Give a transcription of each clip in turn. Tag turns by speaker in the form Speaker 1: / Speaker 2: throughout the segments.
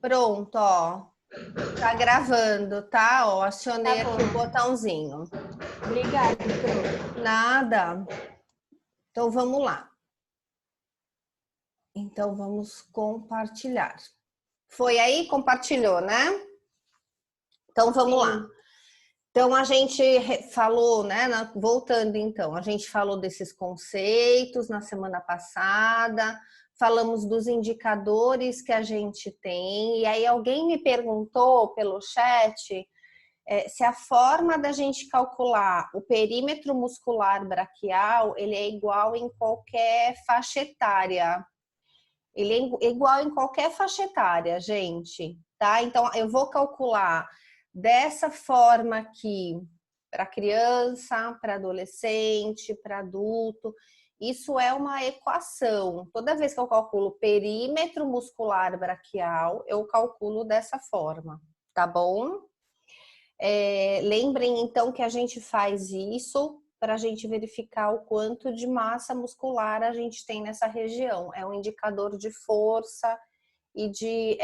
Speaker 1: Pronto, ó. Tá gravando, tá? Ó, acionei
Speaker 2: Tá bom.
Speaker 1: aqui o botãozinho.
Speaker 2: Obrigada, Pro.
Speaker 1: Nada. Então vamos lá. Então vamos compartilhar. Foi aí? Compartilhou, né? Então vamos lá.
Speaker 2: Sim.
Speaker 1: Então a gente falou, né? Voltando então, a gente falou desses conceitos na semana passada, falamos dos indicadores que a gente tem, e aí alguém me perguntou pelo chat se a forma da gente calcular o perímetro muscular braquial, ele é igual em qualquer faixa etária. Ele é igual em qualquer faixa etária, gente, tá? Então eu vou calcular dessa forma aqui para criança, para adolescente, para adulto. Isso é uma equação. Toda vez que eu calculo perímetro muscular braquial, eu calculo dessa forma, tá bom? Lembrem então que a gente faz isso para a gente verificar o quanto de massa muscular a gente tem nessa região. É um indicador de força e de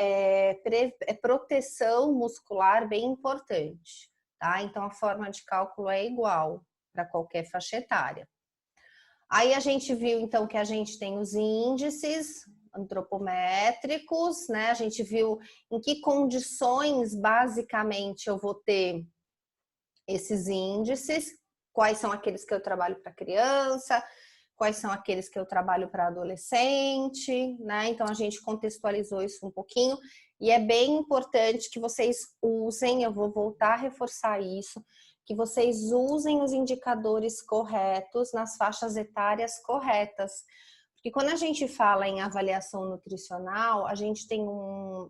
Speaker 1: proteção muscular bem importante, tá? Então a forma de cálculo é igual para qualquer faixa etária. Aí a gente viu então que a gente tem os índices antropométricos, né? A gente viu em que condições basicamente eu vou ter esses índices, quais são aqueles que eu trabalho para criança, quais são aqueles que eu trabalho para adolescente, né? Então a gente contextualizou isso um pouquinho e é bem importante que vocês usem, eu vou voltar a reforçar isso, que vocês usem os indicadores corretos nas faixas etárias corretas. Porque quando a gente fala em avaliação nutricional, a gente tem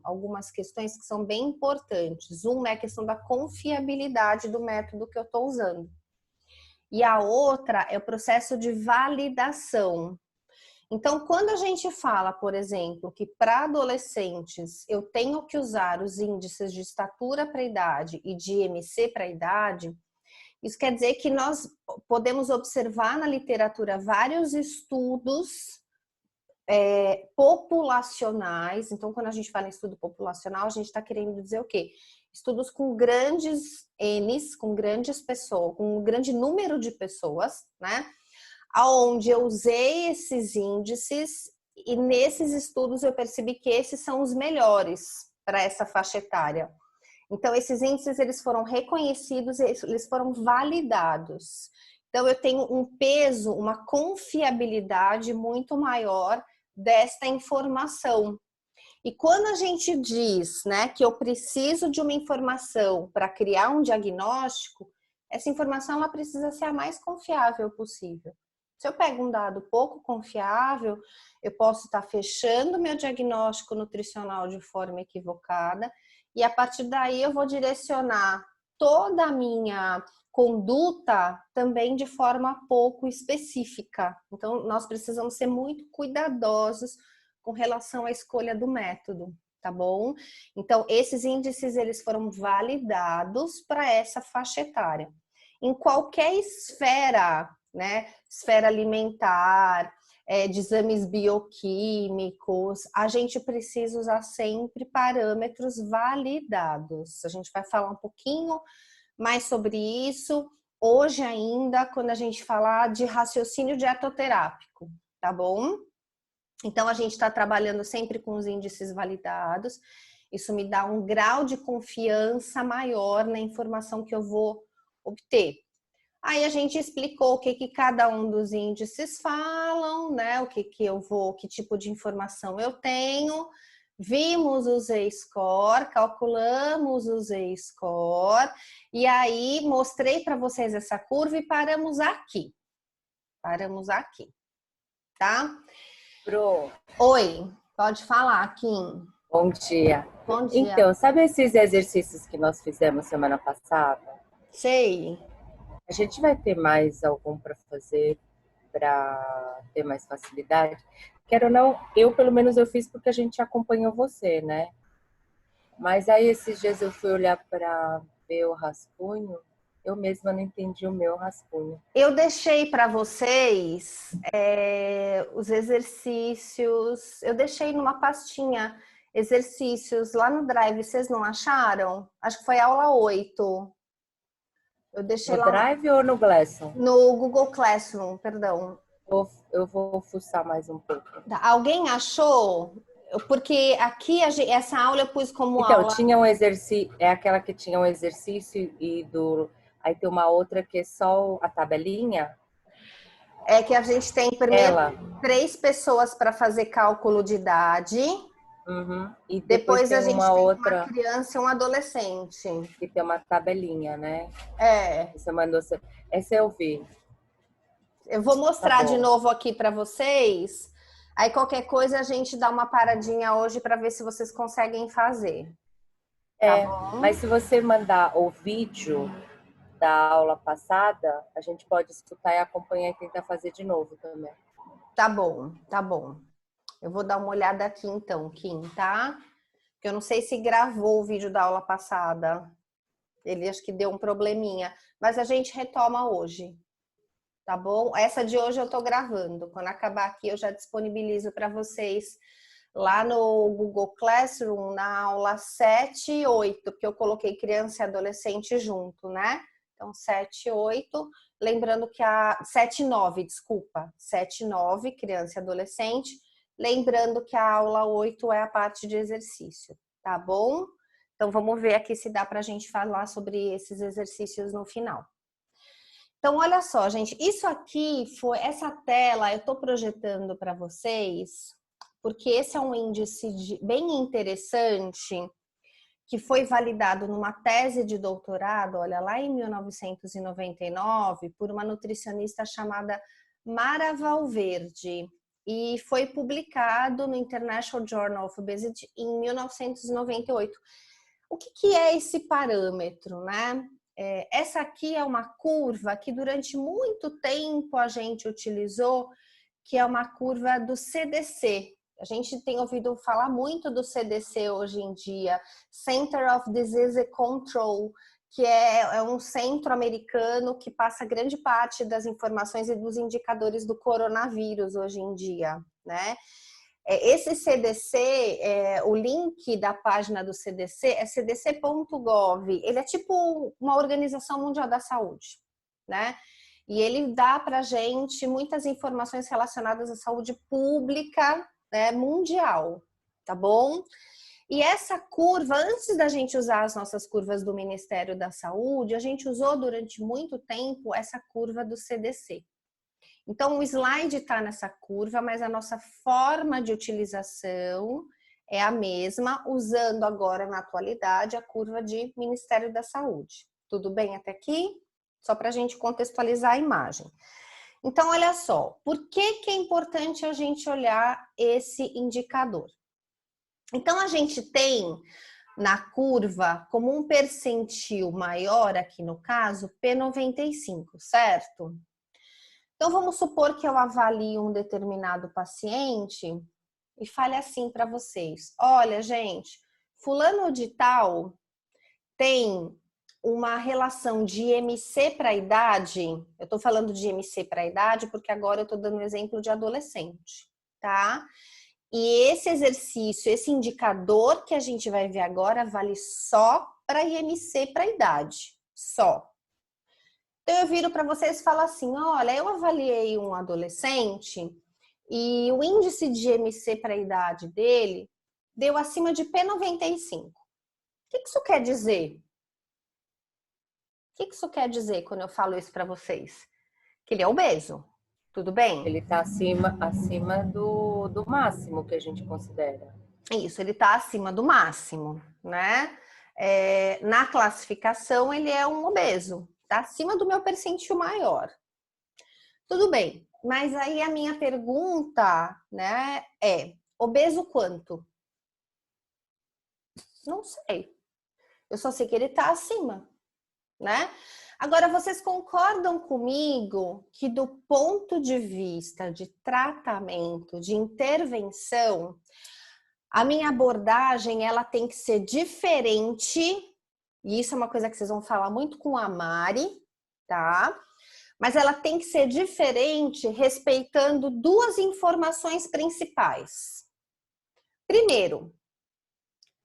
Speaker 1: algumas questões que são bem importantes. Uma é a questão da confiabilidade do método que eu estou usando. E a outra é o processo de validação. Então, quando a gente fala, por exemplo, que para adolescentes eu tenho que usar os índices de estatura para a idade e de IMC para a idade, isso quer dizer que nós podemos observar na literatura vários estudos populacionais. Então, quando a gente fala em estudo populacional, a gente está querendo dizer o quê? Estudos com grandes N's, com grandes pessoas, com um grande número de pessoas, né? Aonde eu usei esses índices e nesses estudos eu percebi que esses são os melhores para essa faixa etária. Então, esses índices, eles foram reconhecidos, eles foram validados. Então, eu tenho um peso, uma confiabilidade muito maior desta informação. E quando a gente diz, né, que eu preciso de uma informação para criar um diagnóstico, essa informação ela precisa ser a mais confiável possível. Se eu pego um dado pouco confiável, eu posso estar fechando meu diagnóstico nutricional de forma equivocada e a partir daí eu vou direcionar toda a minha conduta também de forma pouco específica. Então, nós precisamos ser muito cuidadosos com relação à escolha do método, tá bom? Então, esses índices, eles foram validados para essa faixa etária. Em qualquer esfera, né? Esfera alimentar, de exames bioquímicos, a gente precisa usar sempre parâmetros validados. A gente vai falar um pouquinho mais sobre isso hoje ainda, quando a gente falar de raciocínio dietoterápico, tá bom? Então, a gente está trabalhando sempre com os índices validados. Isso me dá um grau de confiança maior na informação que eu vou obter. Aí a gente explicou o que cada um dos índices falam, né? O que eu vou, que tipo de informação eu tenho. Vimos o Z-score, calculamos o Z-score e aí mostrei para vocês essa curva e paramos aqui. Paramos aqui, tá?
Speaker 2: Pro.
Speaker 1: Oi, pode falar, Kim.
Speaker 2: Bom dia.
Speaker 1: Bom dia.
Speaker 2: Então, sabe esses exercícios que nós fizemos semana passada?
Speaker 1: Sei.
Speaker 2: A gente vai ter mais algum para fazer para ter mais facilidade? Quero ou não, eu pelo menos eu fiz porque a gente acompanhou você, né? Mas aí esses dias eu fui olhar para ver o rascunho, eu mesma não entendi o meu rascunho.
Speaker 1: Eu deixei para vocês os exercícios, eu deixei numa pastinha exercícios lá no Drive, vocês não acharam? Acho que foi aula 8. Eu deixei
Speaker 2: No
Speaker 1: lá
Speaker 2: Drive ou no Glasson?
Speaker 1: no Google Classroom, perdão.
Speaker 2: Eu vou fuçar mais um pouco.
Speaker 1: Alguém achou? Porque aqui essa aula eu pus como
Speaker 2: Então,
Speaker 1: aula.
Speaker 2: tinha um exercício, é aquela que tinha um exercício aí tem uma outra que é só a tabelinha.
Speaker 1: É que a gente tem primeiro
Speaker 2: Ela.
Speaker 1: 3 pessoas para fazer cálculo de idade.
Speaker 2: Uhum. E depois
Speaker 1: Depois
Speaker 2: tem
Speaker 1: a gente
Speaker 2: uma
Speaker 1: tem uma
Speaker 2: outra
Speaker 1: criança e um adolescente.
Speaker 2: que tem uma tabelinha, né?
Speaker 1: É.
Speaker 2: Você mandou. Essa eu vi.
Speaker 1: Eu vou
Speaker 2: Tá
Speaker 1: mostrar de
Speaker 2: bom.
Speaker 1: novo aqui para vocês. Aí qualquer coisa a gente dá uma paradinha hoje para ver se vocês conseguem fazer. Tá bom?
Speaker 2: Mas se você mandar o vídeo da aula passada, a gente pode escutar e acompanhar e tentar fazer de novo também.
Speaker 1: Tá bom, tá bom. Eu vou dar uma olhada aqui então, Kim, tá? Porque eu não sei se gravou o vídeo da aula passada. Ele acho que deu um probleminha. Mas a gente retoma hoje. Tá bom? Essa de hoje eu tô gravando. Quando acabar aqui, eu já disponibilizo para vocês lá no Google Classroom, na aula 7 e 8, porque eu coloquei criança e adolescente junto, né? Então, 7 e 8. Lembrando que a 7 e 9, desculpa. 7 e 9, criança e adolescente. Lembrando que a aula 8 é a parte de exercício, tá bom? Então, vamos ver aqui se dá para a gente falar sobre esses exercícios no final. Então, olha só, gente, isso aqui foi essa tela, eu estou projetando para vocês, porque esse é um índice bem interessante que foi validado numa tese de doutorado, olha, lá em 1999, por uma nutricionista chamada Mara Valverde, e foi publicado no International Journal of Obesity em 1998. O que é esse parâmetro, né? Essa aqui é uma curva que durante muito tempo a gente utilizou, que é uma curva do CDC. A gente tem ouvido falar muito do CDC hoje em dia, Center of Disease Control, que é um centro americano que passa grande parte das informações e dos indicadores do coronavírus hoje em dia, né? Esse CDC, o link da página do CDC é cdc.gov. Ele é tipo uma Organização Mundial da Saúde, né? E ele dá para a gente muitas informações relacionadas à saúde pública, né, mundial, tá bom? E essa curva, antes da gente usar as nossas curvas do Ministério da Saúde, a gente usou durante muito tempo essa curva do CDC. Então, o slide está nessa curva, mas a nossa forma de utilização é a mesma, usando agora, na atualidade, a curva de Ministério da Saúde. Tudo bem até aqui? Só para a gente contextualizar a imagem. Então, olha só, por que é importante a gente olhar esse indicador? Então, a gente tem na curva como um percentil maior, aqui no caso, P95, certo? Então, vamos supor que eu avalio um determinado paciente e fale assim para vocês: olha, gente, fulano de tal tem uma relação de IMC para a idade. Eu estou falando de IMC para a idade porque agora eu estou dando um exemplo de adolescente, tá? E esse exercício, esse indicador que a gente vai ver agora vale só para IMC para a idade, só. Então, eu viro para vocês e falo assim, olha, eu avaliei um adolescente e o índice de IMC para a idade dele deu acima de P95. O que isso quer dizer? O que isso quer dizer quando eu falo isso para vocês? Que ele é obeso, tudo bem?
Speaker 2: Ele está acima do máximo que a gente considera.
Speaker 1: Isso, ele está acima do máximo, né? Na classificação, ele é um obeso. Está acima do meu percentil maior. Tudo bem, mas aí a minha pergunta, né, é: obeso quanto? Não sei. Eu só sei que ele está acima, né? Agora, vocês concordam comigo que do ponto de vista de tratamento, de intervenção, a minha abordagem ela tem que ser diferente, e isso é uma coisa que vocês vão falar muito com a Mari, tá? Mas ela tem que ser diferente respeitando duas informações principais. Primeiro,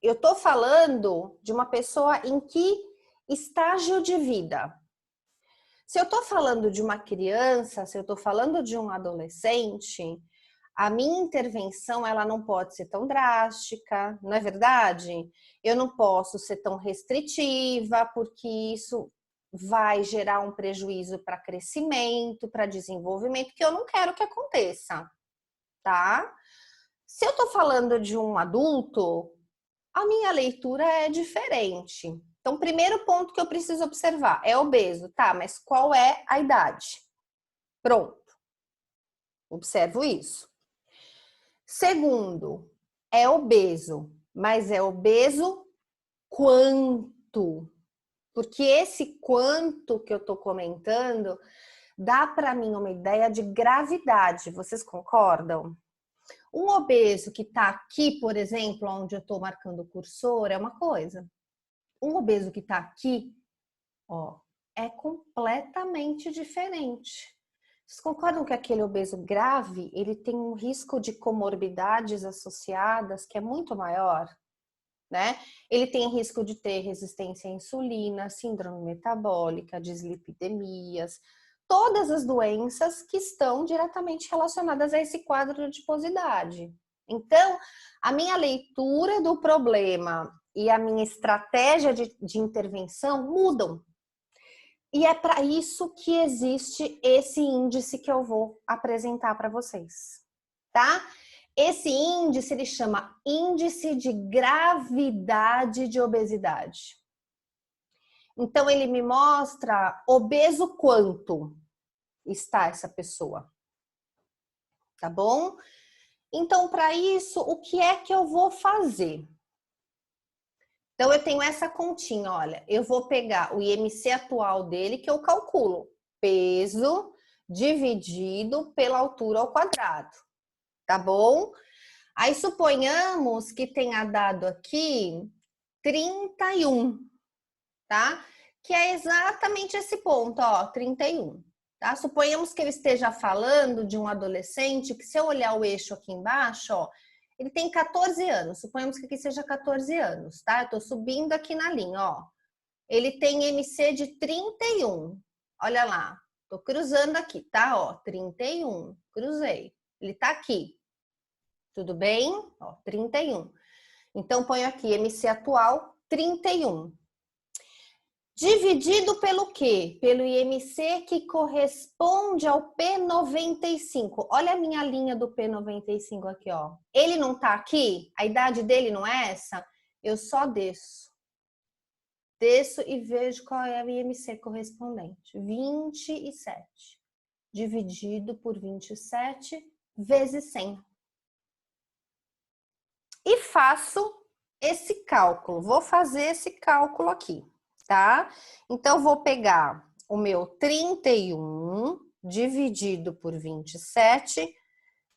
Speaker 1: eu tô falando de uma pessoa em que estágio de vida? Se eu tô falando de uma criança, se eu tô falando de um adolescente, a minha intervenção ela não pode ser tão drástica, não é verdade? Eu não posso ser tão restritiva, porque isso vai gerar um prejuízo para crescimento, para desenvolvimento, que eu não quero que aconteça, tá? Se eu tô falando de um adulto, a minha leitura é diferente. Então, primeiro ponto que eu preciso observar é obeso, tá? Mas qual é a idade? Pronto. Observo isso. Segundo, é obeso, mas é obeso quanto? Porque esse quanto que eu tô comentando dá para mim uma ideia de gravidade. Vocês concordam? Um obeso que tá aqui, por exemplo, onde eu tô marcando o cursor, é uma coisa. Um obeso que tá aqui, ó, é completamente diferente. Vocês concordam que aquele obeso grave, ele tem um risco de comorbidades associadas que é muito maior, né? Ele tem risco de ter resistência à insulina, síndrome metabólica, dislipidemias, todas as doenças que estão diretamente relacionadas a esse quadro de adiposidade. Então, a minha leitura do problema e a minha estratégia de intervenção mudam. E é para isso que existe esse índice que eu vou apresentar para vocês, tá? Esse índice ele chama índice de gravidade de obesidade. Então ele me mostra obeso quanto está essa pessoa, tá bom? Então para isso o que é que eu vou fazer? Então, eu tenho essa continha, olha, eu vou pegar o IMC atual dele, que eu calculo peso dividido pela altura ao quadrado, tá bom? Aí, suponhamos que tenha dado aqui 31, tá? Que é exatamente esse ponto, ó, 31, tá? Suponhamos que ele esteja falando de um adolescente, que se eu olhar o eixo aqui embaixo, ó, ele tem 14 anos, suponhamos que aqui seja 14 anos, tá? Eu tô subindo aqui na linha, ó. Ele tem MC de 31. Olha lá, tô cruzando aqui, tá? Ó, 31, cruzei. Ele tá aqui. Tudo bem? Ó, 31. Então, ponho aqui MC atual, 31. Dividido pelo quê? Pelo IMC que corresponde ao P95. Olha a minha linha do P95 aqui, ó. Ele não tá aqui? A idade dele não é essa? Eu só desço. Desço e vejo qual é o IMC correspondente. 27. Dividido por 27 vezes 100. E faço esse cálculo. Vou fazer esse cálculo aqui. Tá? Então, vou pegar o meu 31 dividido por 27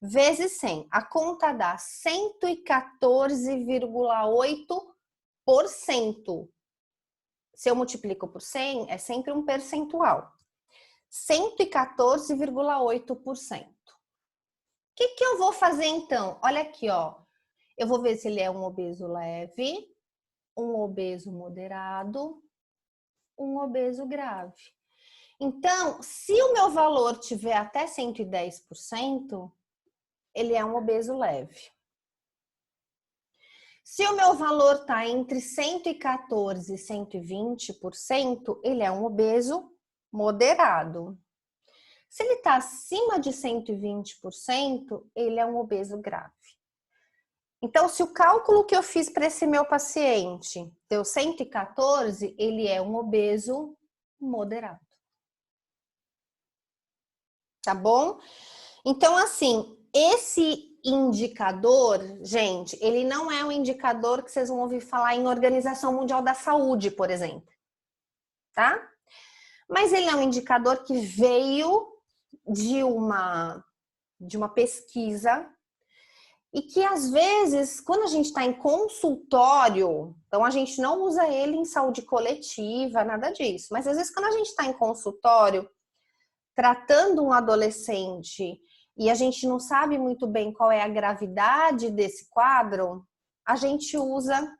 Speaker 1: vezes 100. A conta dá 114,8%. Se eu multiplico por 100, é sempre um percentual. 114,8%. O que eu vou fazer então? Olha aqui, ó. Eu vou ver se ele é um obeso leve, um obeso moderado, um obeso grave. Então, se o meu valor tiver até 110%, ele é um obeso leve. Se o meu valor está entre 114% e 120%, ele é um obeso moderado. Se ele está acima de 120%, ele é um obeso grave. Então, se o cálculo que eu fiz para esse meu paciente deu 114, ele é um obeso moderado. Tá bom? Então, assim, esse indicador, gente, ele não é um indicador que vocês vão ouvir falar em Organização Mundial da Saúde, por exemplo. Tá? Mas ele é um indicador que veio de uma pesquisa e que às vezes, quando a gente está em consultório, então a gente não usa ele em saúde coletiva, nada disso, mas às vezes quando a gente está em consultório tratando um adolescente e a gente não sabe muito bem qual é a gravidade desse quadro, a gente usa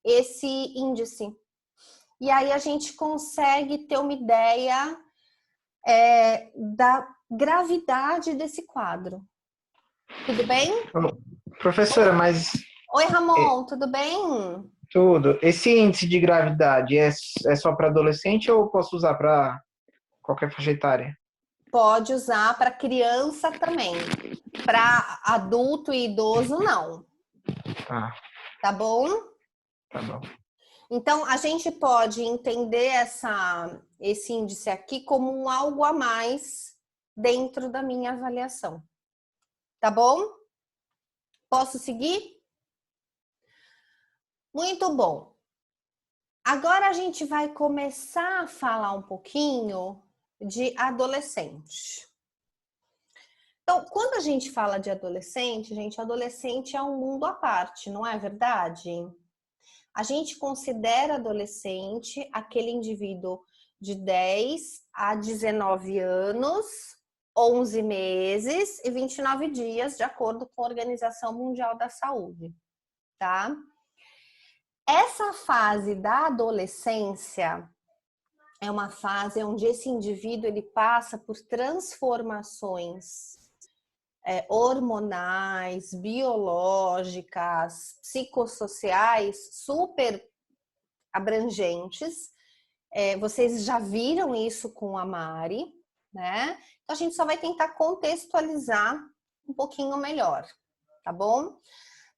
Speaker 1: esse índice. E aí a gente consegue ter uma ideia da gravidade desse quadro. Tudo bem?
Speaker 3: Professora, mas
Speaker 1: Oi, Ramon, tudo bem?
Speaker 3: tudo. Esse índice de gravidade é só para adolescente ou eu posso usar para qualquer faixa etária?
Speaker 1: Pode usar para criança também. Para adulto e idoso, não.
Speaker 3: Ah,
Speaker 1: Tá bom?
Speaker 3: tá bom.
Speaker 1: Então, a gente pode entender esse índice aqui como um algo a mais dentro da minha avaliação. Tá bom? Posso seguir? Muito bom. Agora a gente vai começar a falar um pouquinho de adolescente. Então, quando a gente fala de adolescente, gente, adolescente é um mundo à parte, não é verdade? A gente considera adolescente aquele indivíduo de 10 a 19 anos, 11 meses e 29 dias, de acordo com a Organização Mundial da Saúde, tá? Essa fase da adolescência é uma fase onde esse indivíduo ele passa por transformações hormonais, biológicas, psicossociais super abrangentes. Vocês já viram isso com a Mari, né? Então a gente só vai tentar contextualizar um pouquinho melhor, tá bom?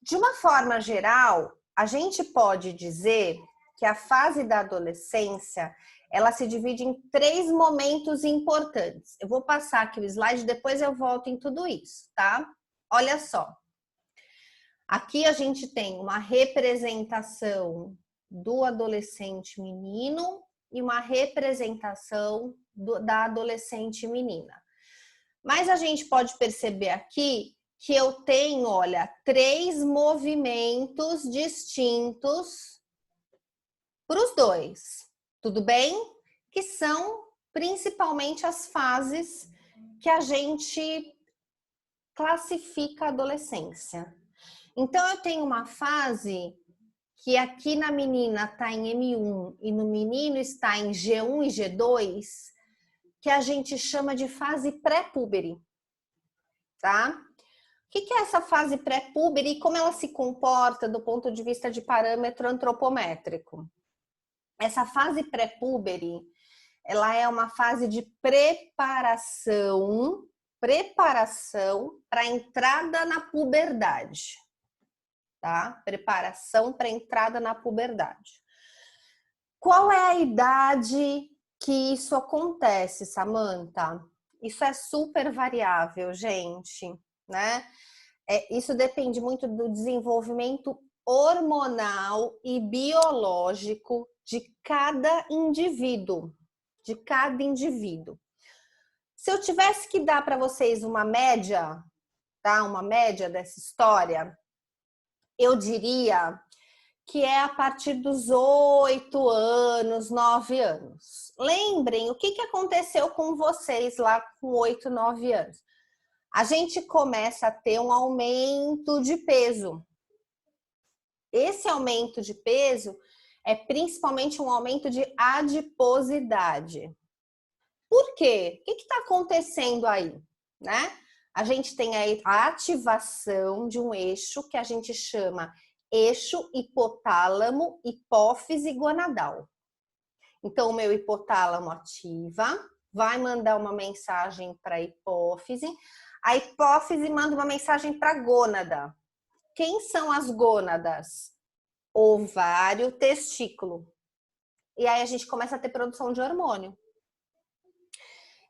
Speaker 1: De uma forma geral, a gente pode dizer que a fase da adolescência ela se divide em 3 momentos importantes. Eu vou passar aqui o slide, depois eu volto em tudo isso, tá? Olha só. Aqui a gente tem uma representação do adolescente menino e uma representação da adolescente menina. Mas a gente pode perceber aqui que eu tenho, olha, 3 movimentos distintos para os dois. Tudo bem? Que são principalmente as fases que a gente classifica a adolescência. Então, eu tenho uma fase que aqui na menina está em M1 e no menino está em G1 e G2, que a gente chama de fase pré-púbere, tá? O que é essa fase pré-púbere e como ela se comporta do ponto de vista de parâmetro antropométrico? Essa fase pré-púbere, ela é uma fase de preparação para a entrada na puberdade, tá? Preparação para a entrada na puberdade. Qual é a idade que isso acontece, Samantha? Isso é super variável, gente, né? Isso depende muito do desenvolvimento hormonal e biológico de cada indivíduo, Se eu tivesse que dar para vocês uma média, tá? Uma média dessa história, eu diria que é a partir dos 8 anos, 9 anos. Lembrem o que aconteceu com vocês lá com 8, 9 anos. A gente começa a ter um aumento de peso. Esse aumento de peso é principalmente um aumento de adiposidade. Por quê? O que está acontecendo aí, né? A gente tem aí a ativação de um eixo que a gente chama eixo hipotálamo, hipófise gonadal. Então, o meu hipotálamo ativa, vai mandar uma mensagem para a hipófise manda uma mensagem para a gônada. Quem são as gônadas? Ovário, testículo. E aí a gente começa a ter produção de hormônio.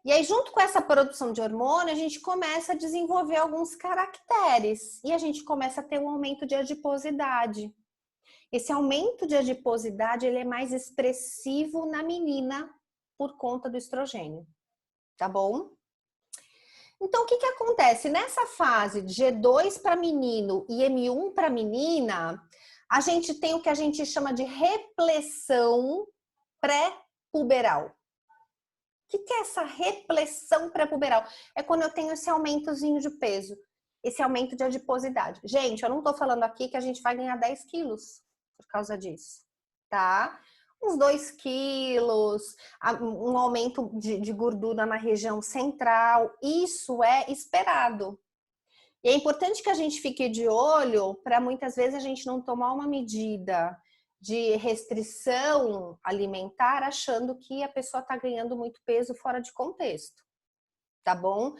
Speaker 1: E aí, junto com essa produção de hormônio, a gente começa a desenvolver alguns caracteres. E a gente começa a ter um aumento de adiposidade. Esse aumento de adiposidade, ele é mais expressivo na menina por conta do estrogênio. Tá bom? Então, o que acontece? Nessa fase de G2 para menino e M1 para menina, a gente tem o que a gente chama de repressão pré-puberal. O que é essa repressão pré-puberal? É quando eu tenho esse aumentozinho de peso, esse aumento de adiposidade. Gente, eu não tô falando aqui que a gente vai ganhar 10 quilos. por causa disso, tá? Uns 2 quilos, um aumento de gordura na região central, isso é esperado. E é importante que a gente fique de olho para muitas vezes a gente não tomar uma medida de restrição alimentar achando que a pessoa está ganhando muito peso fora de contexto, tá bom?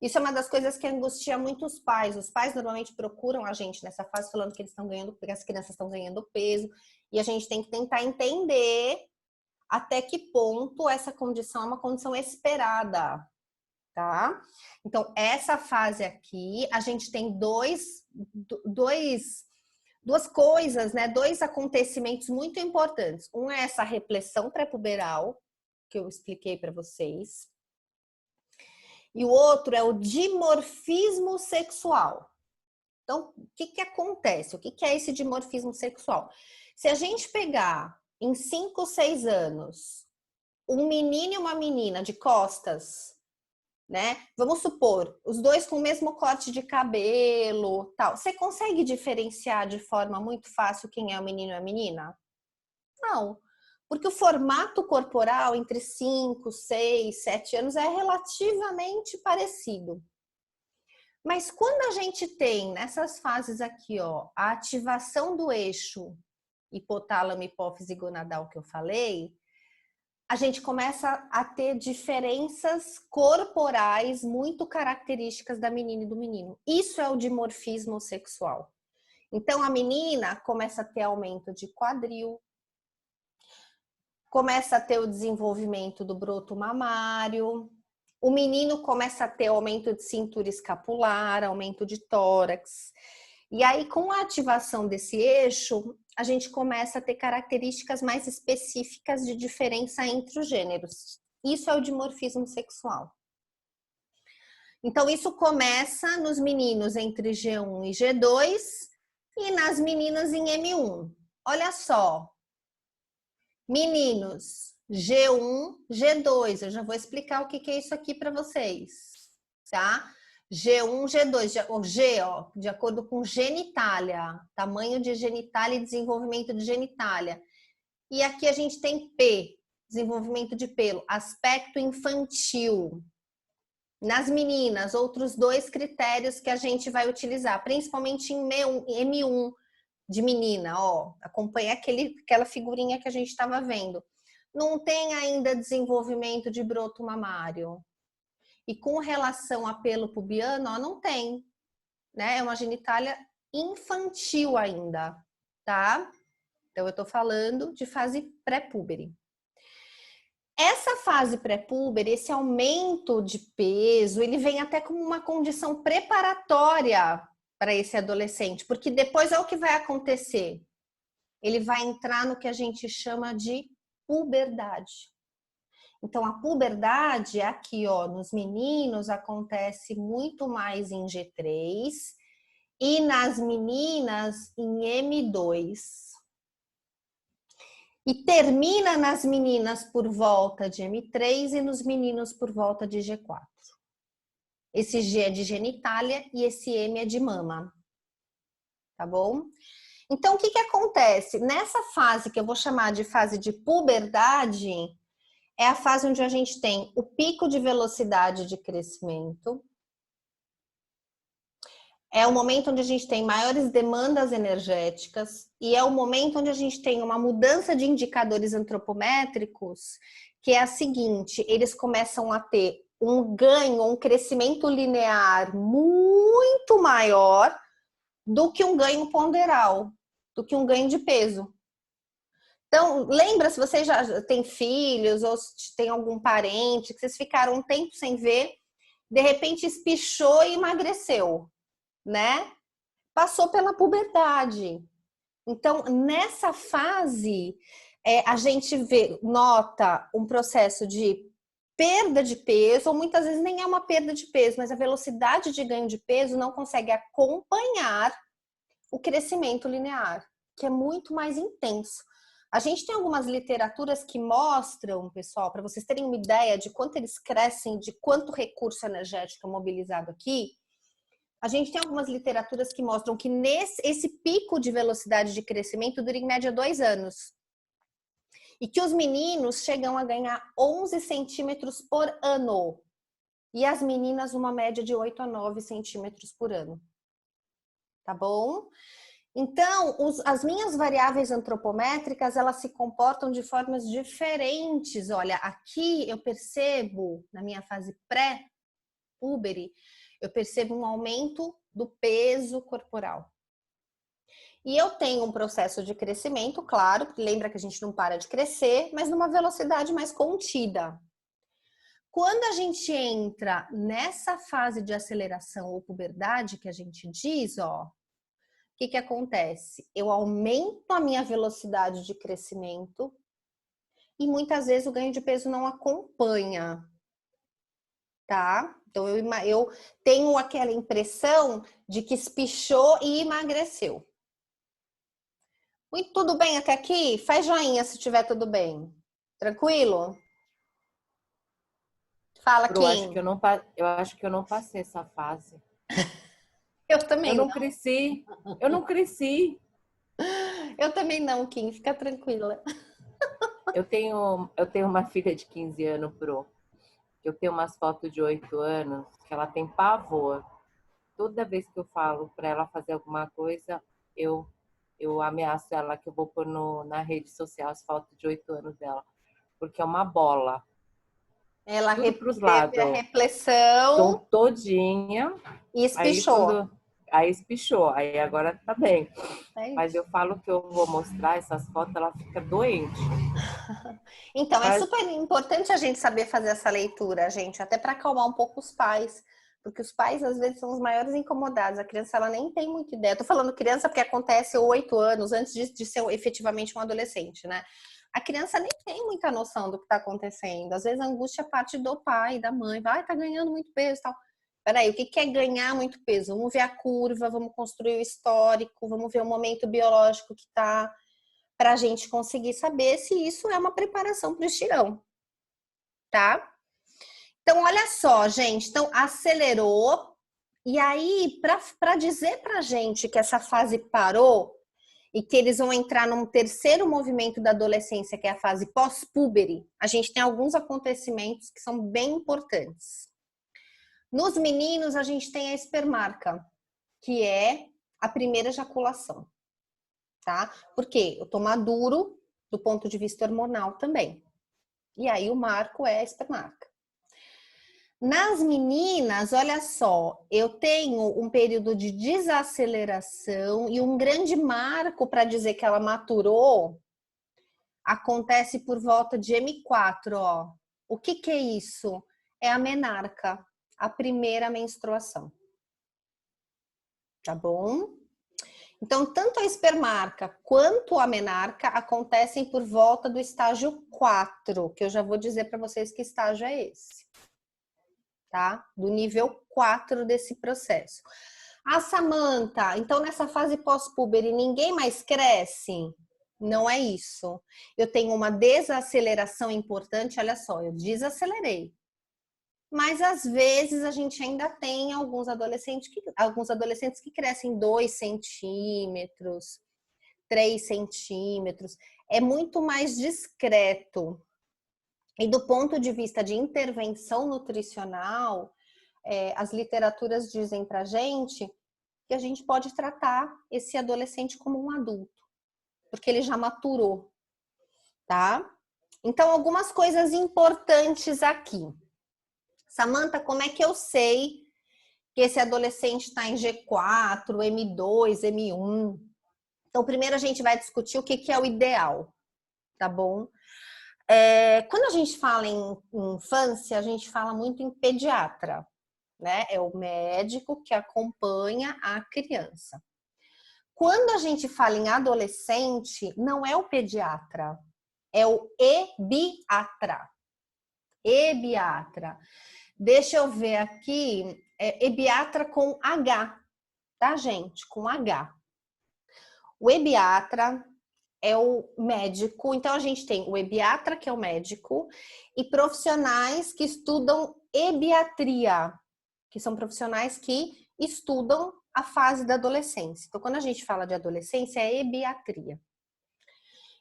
Speaker 1: Isso é uma das coisas que angustia muito os pais. Os pais normalmente procuram a gente nessa fase falando que eles estão ganhando, que as crianças estão ganhando peso, e a gente tem que tentar entender até que ponto essa condição é uma condição esperada, tá? Então, essa fase aqui, a gente tem duas coisas, né? 2 acontecimentos muito importantes. Um é essa repressão pré-puberal, que eu expliquei para vocês. E o outro é o dimorfismo sexual. Então, o que acontece? O que é esse dimorfismo sexual? Se a gente pegar em 5, 6 anos, um menino e uma menina de costas, né? Vamos supor, os 2 com o mesmo corte de cabelo, tal. Você consegue diferenciar de forma muito fácil quem é o menino e a menina? Não, porque o formato corporal entre 5, 6, 7 anos é relativamente parecido. Mas quando a gente tem nessas fases aqui, ó, a ativação do eixo hipotálamo, hipófise gonadal que eu falei, a gente começa a ter diferenças corporais muito características da menina e do menino. Isso é o dimorfismo sexual. Então, a menina começa a ter aumento de quadril, começa a ter o desenvolvimento do broto mamário, o menino começa a ter aumento de cintura escapular, aumento de tórax. E aí, com a ativação desse eixo, a gente começa a ter características mais específicas de diferença entre os gêneros. Isso é o dimorfismo sexual. Então, isso começa nos meninos entre G1 e G2 e nas meninas em M1. Olha só, meninos G1, G2. Eu já vou explicar o que é isso aqui para vocês, tá? G1, G2, o G, ó, de acordo com genitália, tamanho de genitália e desenvolvimento de genitália. E aqui a gente tem P, desenvolvimento de pelo, aspecto infantil. Nas meninas, outros 2 critérios que a gente vai utilizar, principalmente em M1 de menina, ó, acompanha aquela figurinha que a gente estava vendo. Não tem ainda desenvolvimento de broto mamário. E com relação a pelo pubiano, ó, não tem, né? É uma genitália infantil ainda, tá? Então, eu tô falando de fase pré-púbere. Essa fase pré-púbere, esse aumento de peso, ele vem até como uma condição preparatória para esse adolescente, porque depois é o que vai acontecer. Ele vai entrar no que a gente chama de puberdade. Então, a puberdade aqui, ó, nos meninos acontece muito mais em G3 e nas meninas em M2. E termina nas meninas por volta de M3 e nos meninos por volta de G4. Esse G é de genitália e esse M é de mama. Tá bom? Então, o que acontece? Nessa fase que eu vou chamar de fase de puberdade, é a fase onde a gente tem o pico de velocidade de crescimento. É o momento onde a gente tem maiores demandas energéticas e é o momento onde a gente tem uma mudança de indicadores antropométricos, que é a seguinte, eles começam a ter um ganho, um crescimento linear muito maior do que um ganho ponderal, do que um ganho de peso. Então, lembra, se você já tem filhos ou se tem algum parente que vocês ficaram um tempo sem ver, de repente espichou e emagreceu, né? Passou pela puberdade. Então, nessa fase, a gente nota um processo de perda de peso, ou muitas vezes nem é uma perda de peso, mas a velocidade de ganho de peso não consegue acompanhar o crescimento linear, que é muito mais intenso. A gente tem algumas literaturas que mostram, pessoal, para vocês terem uma ideia de quanto eles crescem, de quanto recurso energético é mobilizado aqui. A gente tem algumas literaturas que mostram que esse pico de velocidade de crescimento dura em média 2 anos. E que os meninos chegam a ganhar 11 centímetros por ano. E as meninas uma média de 8 a 9 centímetros por ano. Tá bom? Então, as minhas variáveis antropométricas, elas se comportam de formas diferentes. Olha, aqui eu percebo, na minha fase pré-púbere, eu percebo um aumento do peso corporal. E eu tenho um processo de crescimento, claro, lembra que a gente não para de crescer, mas numa velocidade mais contida. Quando a gente entra nessa fase de aceleração ou puberdade, que a gente diz, ó, o que acontece? Eu aumento a minha velocidade de crescimento e muitas vezes o ganho de peso não acompanha, tá? Então eu tenho aquela impressão de que espichou e emagreceu. Muito tudo bem até aqui? Faz joinha se tiver tudo bem. Tranquilo? Fala,
Speaker 2: Eu acho
Speaker 1: Kim.
Speaker 2: que eu acho que eu não passei essa fase.
Speaker 1: Eu também
Speaker 2: Eu
Speaker 1: não.
Speaker 2: não cresci. Eu não cresci.
Speaker 1: Eu também não, Kim. Fica tranquila.
Speaker 2: Eu tenho uma filha de 15 anos, Pro. Eu tenho umas fotos de 8 anos que ela tem pavor. Toda vez que eu falo para ela fazer alguma coisa, eu ameaço ela que eu vou pôr na rede social as fotos de 8 anos dela. Porque é uma bola.
Speaker 1: Ela
Speaker 2: Tudo para os
Speaker 1: teve a
Speaker 2: lados.
Speaker 1: reflexão
Speaker 2: Todinha.
Speaker 1: e espichou.
Speaker 2: Aí espichou. Aí agora tá bem.
Speaker 1: É
Speaker 2: Mas eu falo que eu vou mostrar essas fotos, ela fica doente.
Speaker 1: Então, é
Speaker 2: Mas
Speaker 1: super importante a gente saber fazer essa leitura, gente, até para acalmar um pouco os pais, porque os pais às vezes são os maiores incomodados. A criança ela nem tem muita ideia. Tô falando criança porque acontece 8 anos antes de ser efetivamente um adolescente, né? A criança nem tem muita noção do que está acontecendo. Às vezes a angústia parte do pai, da mãe, vai, tá ganhando muito peso, tal. Peraí, o que é ganhar muito peso? Vamos ver a curva, vamos construir o histórico, vamos ver o momento biológico que tá, para a gente conseguir saber se isso é uma preparação para o estirão, tá? Então, olha só, gente. Então, acelerou. E aí, para dizer para a gente que essa fase parou e que eles vão entrar num terceiro movimento da adolescência, que é a fase pós-púbere, a gente tem alguns acontecimentos que são bem importantes. Nos meninos, a gente tem a espermarca, que é a primeira ejaculação, tá? Porque eu tô maduro do ponto de vista hormonal também. E aí o marco é a espermarca. Nas meninas, olha só, eu tenho um período de desaceleração e um grande marco para dizer que ela maturou acontece por volta de M4, ó. O que é isso? É a menarca, a primeira menstruação. Tá bom? Então, tanto a espermarca quanto a menarca acontecem por volta do estágio 4, que eu já vou dizer para vocês que estágio é esse. Tá? Do nível 4 desse processo. A Samantha, então nessa fase pós-púbere ninguém mais cresce? Não é isso. Eu tenho uma desaceleração importante, olha só, eu desacelerei. Mas às vezes a gente ainda tem alguns adolescentes que crescem 2 centímetros, 3 centímetros. É muito mais discreto. E do ponto de vista de intervenção nutricional, as literaturas dizem pra gente que a gente pode tratar esse adolescente como um adulto, porque ele já maturou, tá? Então, algumas coisas importantes aqui. Samantha, como é que eu sei que esse adolescente está em G4, M2, M1? Então, primeiro a gente vai discutir o que é o ideal, tá bom? Quando a gente fala em infância, a gente fala muito em pediatra, né? É o médico que acompanha a criança. Quando a gente fala em adolescente, não é o pediatra, é o ebiatra. Ebiatra. Deixa eu ver aqui, ebiatra com H, tá, gente? Com H. O ebiatra é o médico, então a gente tem o ebiatra, que é o médico, e profissionais que estudam ebiatria, que são profissionais que estudam a fase da adolescência. Então, quando a gente fala de adolescência, é ebiatria.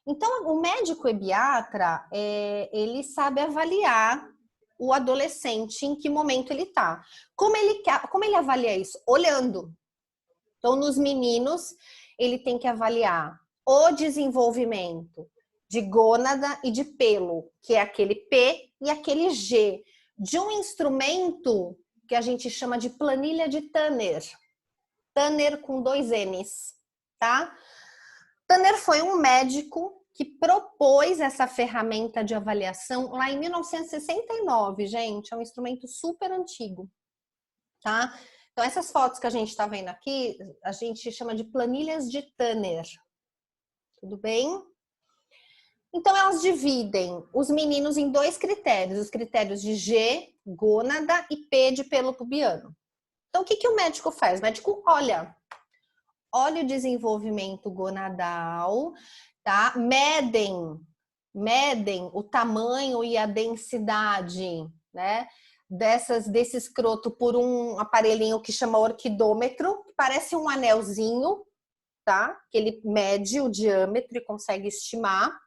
Speaker 1: Então, o médico ebiatra, ele sabe avaliar o adolescente, em que momento ele está. Como ele avalia isso? Olhando. Então, nos meninos, ele tem que avaliar o desenvolvimento de gônada e de pelo, que é aquele P e aquele G, de um instrumento que a gente chama de planilha de Tanner. Tanner com 2 N's, tá? Tanner foi um médico que propôs essa ferramenta de avaliação lá em 1969, gente. É um instrumento super antigo, tá? Então, essas fotos que a gente está vendo aqui, a gente chama de planilhas de Tanner. Tudo bem? Então, elas dividem os meninos em 2 critérios. Os critérios de G, gônada, e P de pelo pubiano. Então, o que o médico faz? O médico olha o desenvolvimento gonadal, tá? Medem o tamanho e a densidade, né? Desse escroto por um aparelhinho que chama orquidômetro, que parece um anelzinho, tá? Que ele mede o diâmetro e consegue estimar.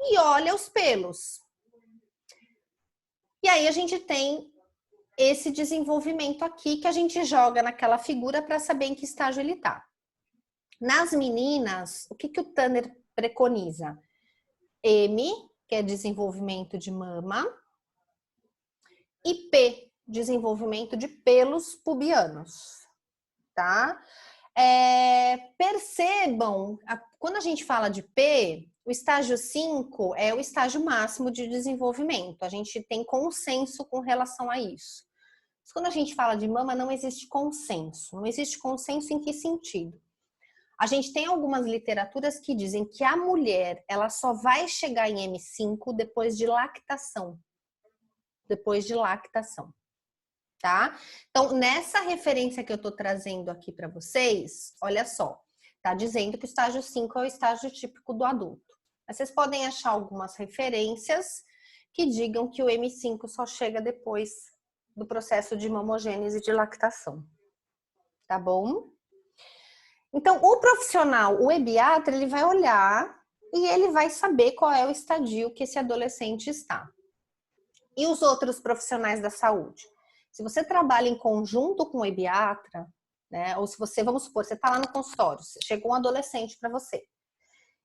Speaker 1: E olha os pelos. E aí a gente tem esse desenvolvimento aqui que a gente joga naquela figura para saber em que estágio ele está. Nas meninas, o que o Tanner preconiza? M, que é desenvolvimento de mama, e P, desenvolvimento de pelos pubianos, tá? Percebam, quando a gente fala de P, o estágio 5 é o estágio máximo de desenvolvimento. A gente tem consenso com relação a isso. Mas quando a gente fala de mama, não existe consenso. Não existe consenso em que sentido? A gente tem algumas literaturas que dizem que a mulher, ela só vai chegar em M5 depois de lactação. Depois de lactação, tá? Então, nessa referência que eu tô trazendo aqui para vocês, olha só, tá dizendo que o estágio 5 é o estágio típico do adulto. Mas vocês podem achar algumas referências que digam que o M5 só chega depois do processo de mamogênese e de lactação, tá bom? Então, o profissional, o ebiatra, ele vai olhar e ele vai saber qual é o estadio que esse adolescente está. E os outros profissionais da saúde? Se você trabalha em conjunto com o ebiatra, né, ou se você, vamos supor, você está lá no consultório, chegou um adolescente para você.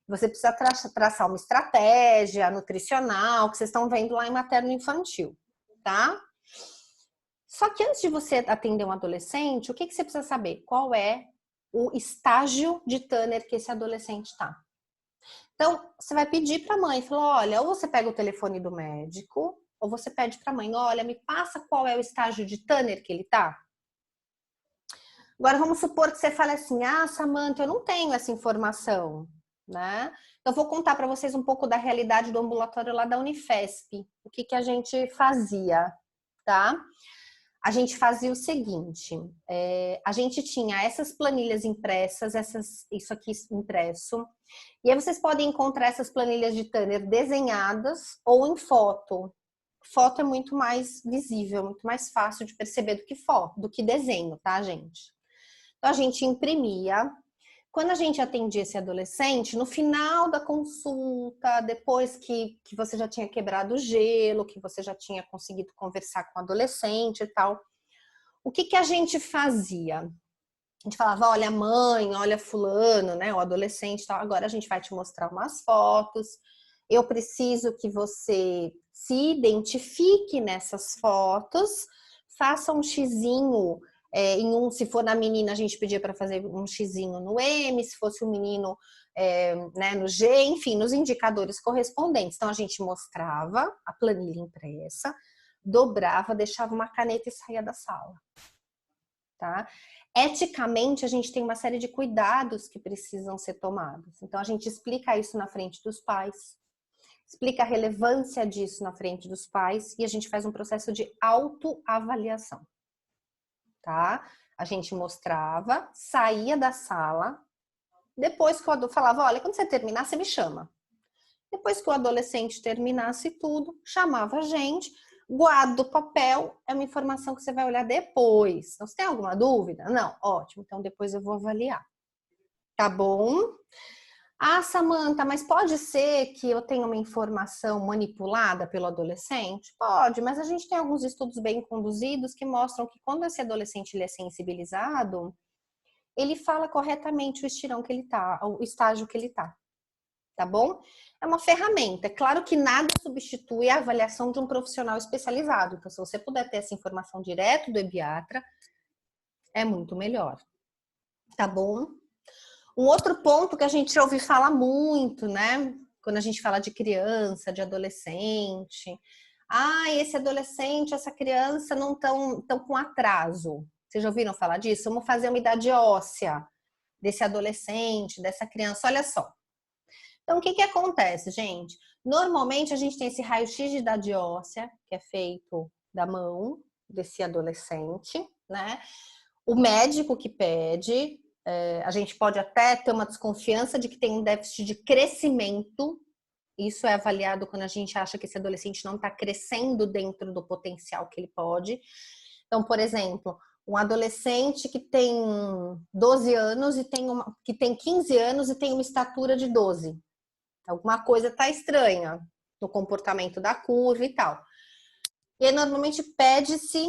Speaker 1: Você precisa traçar uma estratégia nutricional, que vocês estão vendo lá em materno-infantil, tá? Só que antes de você atender um adolescente, o que você precisa saber? Qual é o estágio de Tanner que esse adolescente está? Então, você vai pedir para a mãe, falar, olha, ou você pega o telefone do médico, ou você pede para a mãe, olha, me passa qual é o estágio de Tanner que ele está. Agora, vamos supor que você fale assim, Samantha, eu não tenho essa informação, né? Então, eu vou contar para vocês um pouco da realidade do ambulatório lá da Unifesp. O que a gente fazia, tá? A gente fazia o seguinte, a gente tinha essas planilhas impressas, isso aqui impresso, e aí vocês podem encontrar essas planilhas de Tanner desenhadas ou em foto. Foto é muito mais visível, muito mais fácil de perceber do que foto, do que desenho, tá, gente? Então, a gente imprimia. Quando a gente atendia esse adolescente, no final da consulta, depois que você já tinha quebrado o gelo, que você já tinha conseguido conversar com o adolescente e tal, o que a gente fazia? A gente falava, olha mãe, olha fulano, né, o adolescente e tal, agora a gente vai te mostrar umas fotos, eu preciso que você se identifique nessas fotos, faça um xizinho, se for na menina a gente pedia para fazer um xizinho no M, se fosse o menino né, no G, enfim, nos indicadores correspondentes. Então a gente mostrava a planilha impressa, dobrava, deixava uma caneta e saía da sala, tá? Eticamente, a gente tem uma série de cuidados que precisam ser tomados. Então, a gente explica isso na frente dos pais, explica a relevância disso na frente dos pais e a gente faz um processo de autoavaliação, tá? A gente mostrava, saía da sala, depois que o adulto falava, olha, quando você terminar, você me chama. Depois que o adolescente terminasse tudo, chamava a gente, Guarda o papel, é uma informação que você vai olhar depois. Então, você tem alguma dúvida? Não? Ótimo, então depois eu vou avaliar. Tá bom? Ah, Samanta, mas pode ser que eu tenha uma informação manipulada pelo adolescente? Pode, mas a gente tem alguns estudos bem conduzidos que mostram que quando esse adolescente ele é sensibilizado, ele fala corretamente o estirão que ele tá, o estágio que ele tá bom? É uma ferramenta. É claro que nada substitui a avaliação de um profissional especializado. Então, se você puder ter essa informação direto do ebiatra, é muito melhor. Tá bom? Um outro ponto que a gente ouve falar muito, né? Quando a gente fala de criança, de adolescente. Ah, esse adolescente, essa criança não estão com atraso. Vocês já ouviram falar disso? Vamos fazer uma idade óssea desse adolescente, dessa criança. Olha só. Então, o que que acontece, gente? Normalmente, a gente tem esse raio-x de idade óssea, que é feito da mão desse adolescente, né? O médico que pede, a gente pode até ter uma desconfiança de que tem um déficit de crescimento. Isso é avaliado quando a gente acha que esse adolescente não está crescendo dentro do potencial que ele pode. Então, por exemplo, um adolescente que tem 12 anos e que tem 15 anos e tem uma estatura de 12. Alguma coisa está estranha no comportamento da curva e tal. E aí, normalmente, pede-se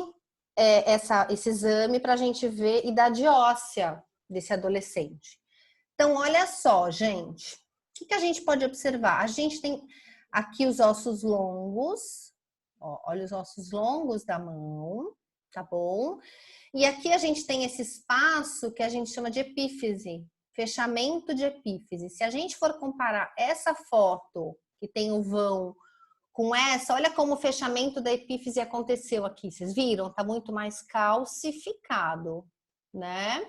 Speaker 1: esse exame para a gente ver idade óssea desse adolescente. Então, olha só, gente. O que a gente pode observar? A gente tem aqui os ossos longos. Ó, olha os ossos longos da mão, tá bom? E aqui a gente tem esse espaço que a gente chama de epífise. Fechamento de epífise. Se a gente for comparar essa foto que tem o vão com essa, olha como o fechamento da epífise aconteceu aqui. Vocês viram? Tá muito mais calcificado, né?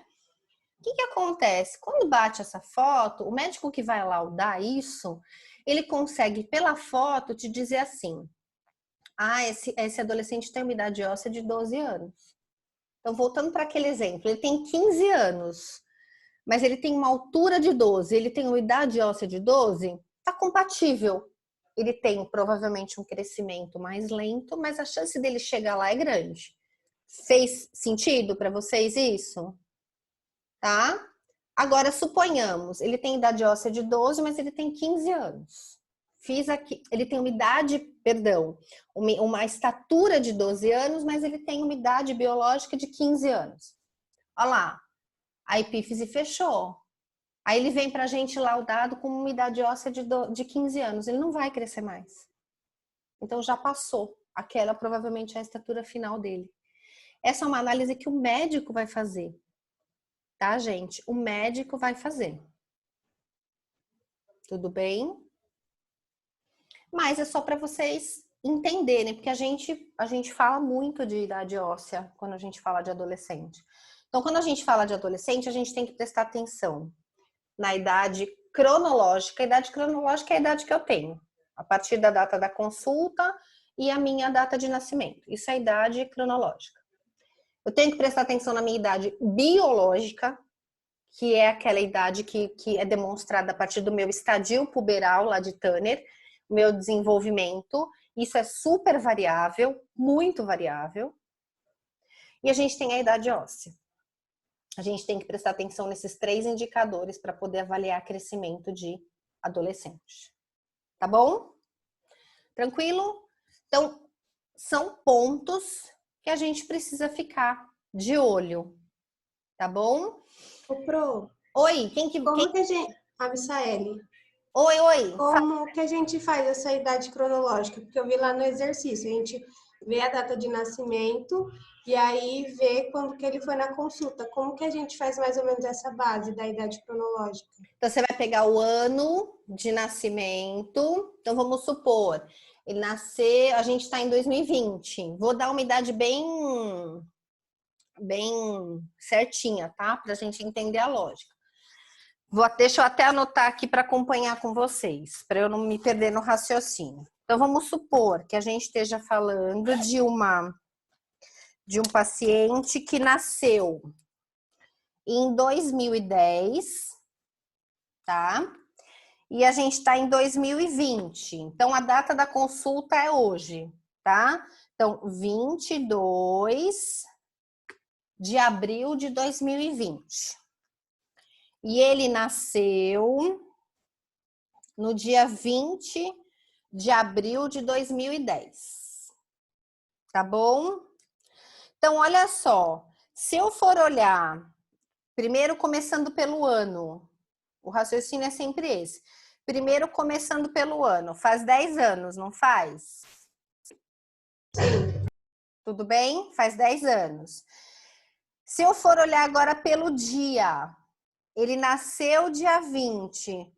Speaker 1: O que acontece? Quando bate essa foto, o médico que vai laudar isso, ele consegue, pela foto, te dizer assim: ah, esse adolescente tem uma idade óssea de 12 anos. Então, voltando para aquele exemplo, ele tem 15 anos, mas ele tem uma altura de 12, ele tem uma idade óssea de 12, tá compatível. Ele tem provavelmente um crescimento mais lento, mas a chance dele chegar lá é grande. Fez sentido para vocês isso? Tá? Agora, suponhamos, ele tem idade óssea de 12, mas ele tem 15 anos. Fiz aqui, ele tem uma idade, perdão, uma estatura de 12 anos, mas ele tem uma idade biológica de 15 anos. Olha lá, a epífise fechou. Aí ele vem pra gente laudado com uma idade óssea de 15 anos. Ele não vai crescer mais. Então já passou. Aquela provavelmente é a estatura final dele. Essa é uma análise que o médico vai fazer. Tá, gente? O médico vai fazer. Tudo bem? Mas é só para vocês entenderem, porque a gente fala muito de idade óssea quando a gente fala de adolescente. Então, quando a gente fala de adolescente, a gente tem que prestar atenção na idade cronológica. A idade cronológica é a idade que eu tenho, a partir da data da consulta e a minha data de nascimento. Isso é a idade cronológica. Eu tenho que prestar atenção na minha idade biológica, que é aquela idade que é demonstrada a partir do meu estadio puberal lá de Tanner, meu desenvolvimento. Isso é super variável, muito variável. E a gente tem a idade óssea. A gente tem que prestar atenção nesses 3 indicadores para poder avaliar crescimento de adolescente. Tá bom? Tranquilo? Então, são pontos que a gente precisa ficar de olho. Tá bom?
Speaker 4: Ô, Pro,
Speaker 1: Oi,
Speaker 4: como que a gente... A Misaele.
Speaker 1: Oi.
Speaker 4: Como que a gente faz essa idade cronológica? Porque eu vi lá no exercício, a gente vê a data de nascimento e aí vê quando que ele foi na consulta. Como que a gente faz mais ou menos essa base da idade cronológica?
Speaker 1: Então, você vai pegar o ano de nascimento. Então, vamos supor, ele nasceu, a gente está em 2020. Vou dar uma idade bem certinha, tá? Para a gente entender a lógica. Deixa eu até anotar aqui para acompanhar com vocês, para eu não me perder no raciocínio. Então, vamos supor que a gente esteja falando de um paciente que nasceu em 2010, tá? E a gente está em 2020. Então, a data da consulta é hoje, tá? Então, 22 de abril de 2020. E ele nasceu no dia 20 de abril de 2010. Tá bom? Então, olha só. Se eu for olhar, primeiro começando pelo ano, o raciocínio é sempre esse. Primeiro começando pelo ano. Faz 10 anos, não faz?
Speaker 4: Sim.
Speaker 1: Tudo bem? Faz 10 anos. Se eu for olhar agora pelo dia, ele nasceu dia 20.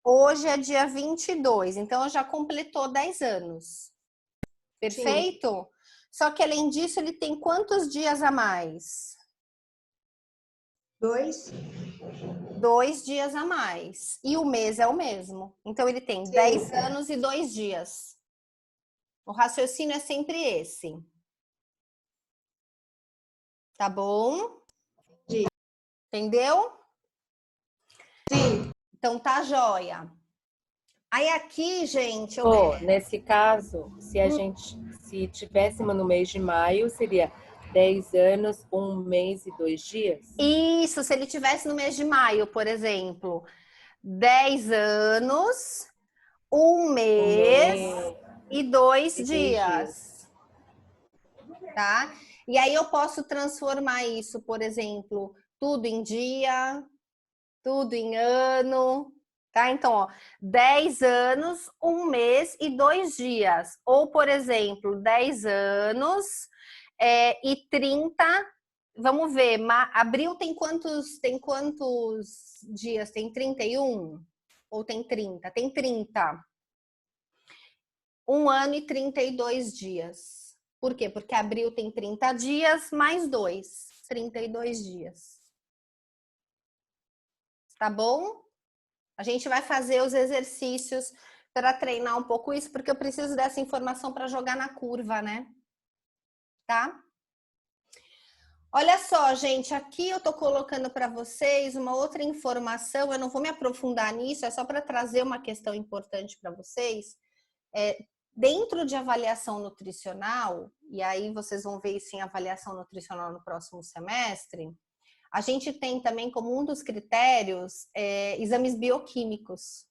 Speaker 1: Hoje é dia 22, então já completou 10 anos. Perfeito? Sim. Só que além disso, ele tem quantos dias a mais?
Speaker 4: 2.
Speaker 1: 2 dias a mais. E o mês é o mesmo. Então ele tem 10 anos e 2 dias. O raciocínio é sempre esse. Tá bom?
Speaker 4: Sim.
Speaker 1: Entendeu?
Speaker 4: Sim.
Speaker 1: Então tá joia. Aí aqui, gente,
Speaker 2: nesse caso, se tivéssemos no mês de maio, seria 10 anos, 1 mês e 2 dias?
Speaker 1: Isso, se ele tivesse no mês de maio, por exemplo, 10 anos, 1 mês e 2 dias. Tá? E aí eu posso transformar isso, por exemplo, tudo em dia, tudo em ano, tá? Então, ó, 10 anos, 1 mês e 2 dias. Ou, por exemplo, 10 anos e 30. Vamos ver, abril tem quantos dias? Tem 31? Ou tem 30? Tem 30. 1 ano e 32 dias. Por quê? Porque abril tem 30 dias mais 2. 32 dias. Tá bom? A gente vai fazer os exercícios para treinar um pouco isso, porque eu preciso dessa informação para jogar na curva, né? Tá? Olha só, gente, aqui eu tô colocando para vocês uma outra informação, eu não vou me aprofundar nisso, é só para trazer uma questão importante para vocês. Dentro de avaliação nutricional, e aí vocês vão ver isso em avaliação nutricional no próximo semestre, a gente tem também como um dos critérios exames bioquímicos,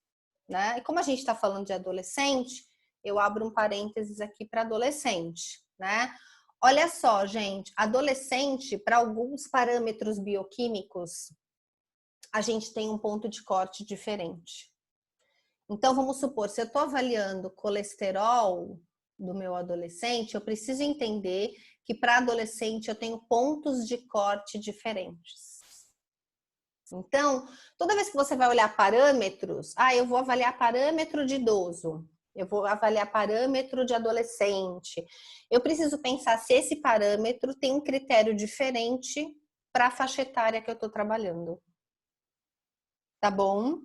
Speaker 1: né? E como a gente está falando de adolescente, eu abro um parênteses aqui para adolescente, né? Olha só, gente, adolescente, para alguns parâmetros bioquímicos, a gente tem um ponto de corte diferente. Então, vamos supor, se eu estou avaliando colesterol do meu adolescente, eu preciso entender que para adolescente eu tenho pontos de corte diferentes. Então, toda vez que você vai olhar parâmetros, eu vou avaliar parâmetro de idoso, eu vou avaliar parâmetro de adolescente. Eu preciso pensar se esse parâmetro tem um critério diferente para a faixa etária que eu estou trabalhando. Tá bom?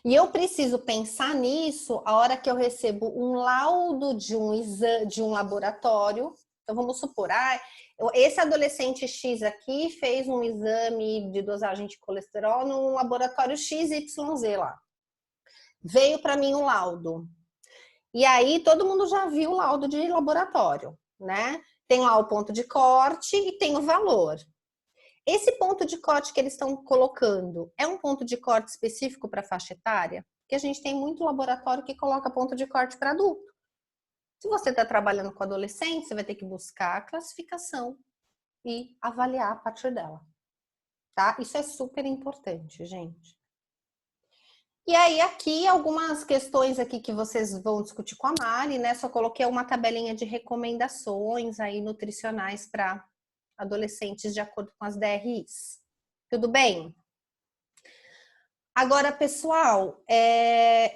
Speaker 1: E eu preciso pensar nisso a hora que eu recebo um laudo de um laboratório. Então, vamos supor, esse adolescente X aqui fez um exame de dosagem de colesterol num laboratório XYZ lá. Veio para mim o laudo. E aí, todo mundo já viu o laudo de laboratório, né? Tem lá o ponto de corte e tem o valor. Esse ponto de corte que eles estão colocando é um ponto de corte específico para faixa etária? Porque a gente tem muito laboratório que coloca ponto de corte para adulto. Se você está trabalhando com adolescente, você vai ter que buscar a classificação e avaliar a partir dela. Tá? Isso é super importante, gente. E aí, aqui, algumas questões aqui que vocês vão discutir com a Mari, né? Só coloquei uma tabelinha de recomendações aí nutricionais para adolescentes de acordo com as DRIs. Tudo bem? Agora, pessoal,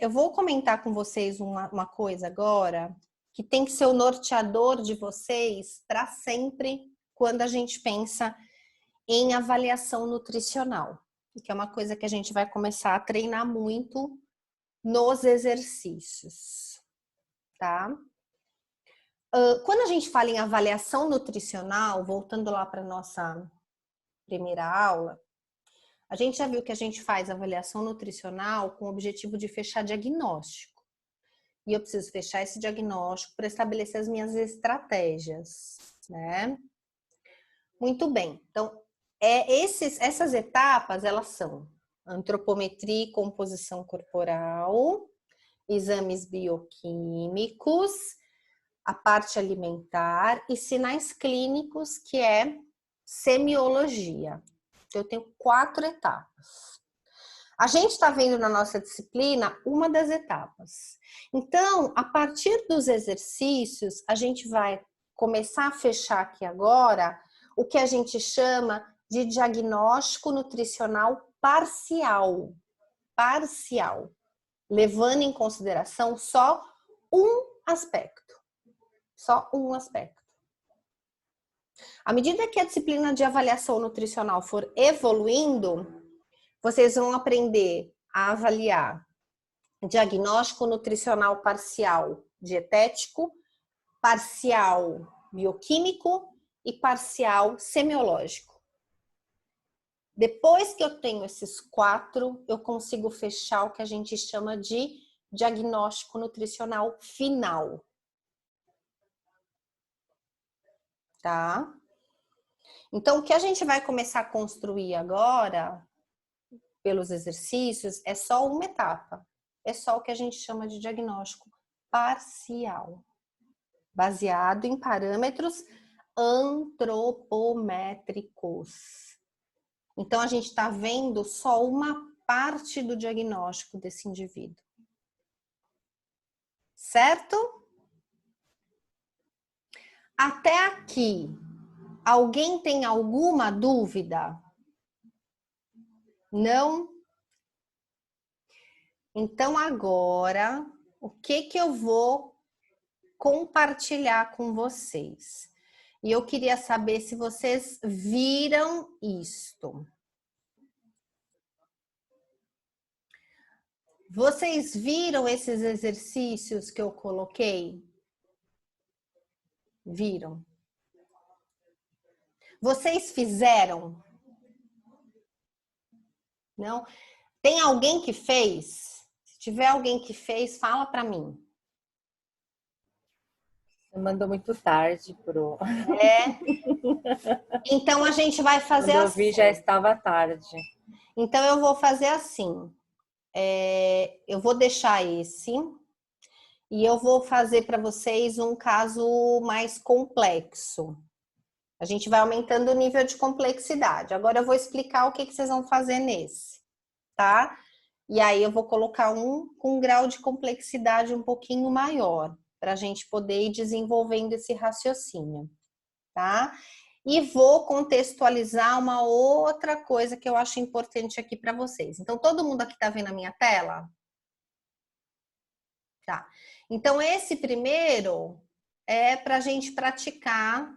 Speaker 1: eu vou comentar com vocês uma coisa agora que tem que ser o norteador de vocês para sempre quando a gente pensa em avaliação nutricional, que é uma coisa que a gente vai começar a treinar muito nos exercícios, tá? Quando a gente fala em avaliação nutricional, voltando lá para nossa primeira aula, a gente já viu que a gente faz avaliação nutricional com o objetivo de fechar diagnóstico. E eu preciso fechar esse diagnóstico para estabelecer as minhas estratégias, né? Muito bem. Então, essas etapas, elas são antropometria e composição corporal, exames bioquímicos, a parte alimentar e sinais clínicos, que é semiologia. Então, eu tenho 4 etapas. A gente está vendo na nossa disciplina uma das etapas. Então, a partir dos exercícios, a gente vai começar a fechar aqui agora o que a gente chama de diagnóstico nutricional parcial. Parcial. Levando em consideração só um aspecto. Só um aspecto. À medida que a disciplina de avaliação nutricional for evoluindo, vocês vão aprender a avaliar diagnóstico nutricional parcial dietético, parcial bioquímico e parcial semiológico. Depois que eu tenho esses 4, eu consigo fechar o que a gente chama de diagnóstico nutricional final. Tá? Então, o que a gente vai começar a construir agora, pelos exercícios, é só uma etapa. É só o que a gente chama de diagnóstico parcial, baseado em parâmetros antropométricos. Então, a gente está vendo só uma parte do diagnóstico desse indivíduo. Certo? Até aqui, alguém tem alguma dúvida? Não? Então, agora, o que eu vou compartilhar com vocês? E eu queria saber se vocês viram isto. Vocês viram esses exercícios que eu coloquei? Viram? Vocês fizeram? Não? Tem alguém que fez? Se tiver alguém que fez, fala para mim.
Speaker 2: Você mandou muito tarde pro...
Speaker 1: Então a gente vai fazer
Speaker 2: Quando eu
Speaker 1: assim.
Speaker 2: vi, já estava tarde.
Speaker 1: Então eu vou fazer assim. Eu vou deixar esse e eu vou fazer para vocês um caso mais complexo. A gente vai aumentando o nível de complexidade. Agora eu vou explicar o que vocês vão fazer nesse, tá? E aí eu vou colocar um com um grau de complexidade um pouquinho maior, para a gente poder ir desenvolvendo esse raciocínio, tá? E vou contextualizar uma outra coisa que eu acho importante aqui para vocês. Então, todo mundo aqui tá vendo a minha tela? Tá. Então, esse primeiro é para a gente praticar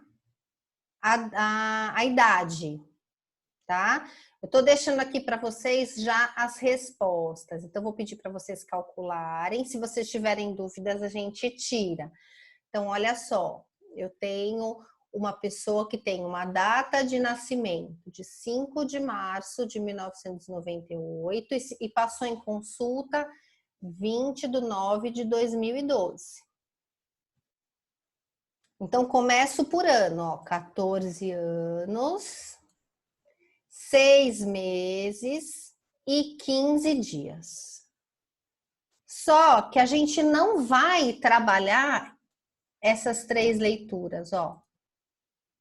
Speaker 1: a idade, tá? Eu tô deixando aqui para vocês já as respostas. Então, vou pedir para vocês calcularem. Se vocês tiverem dúvidas, a gente tira. Então, olha só. Eu tenho uma pessoa que tem uma data de nascimento de 5 de março de 1998 e passou em consulta 20/9/2012. Então, começo por ano, ó, 14 anos, 6 meses e 15 dias. Só que a gente não vai trabalhar essas 3 leituras, ó.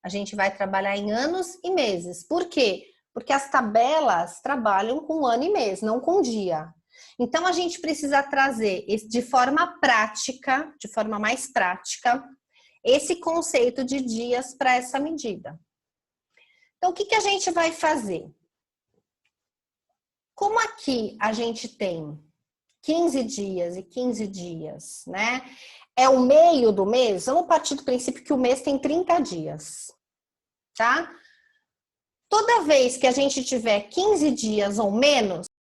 Speaker 1: A gente vai trabalhar em anos e meses. Por quê? Porque as tabelas trabalham com ano e mês, não com dia. Então, a gente precisa trazer de forma prática, de forma mais prática, esse conceito de dias para essa medida. Então, o que a gente vai fazer? Como aqui a gente tem 15 dias e 15 dias, né? É o meio do mês, vamos partir do princípio que o mês tem 30 dias, tá? Toda vez que a gente tiver 15 dias ou menos,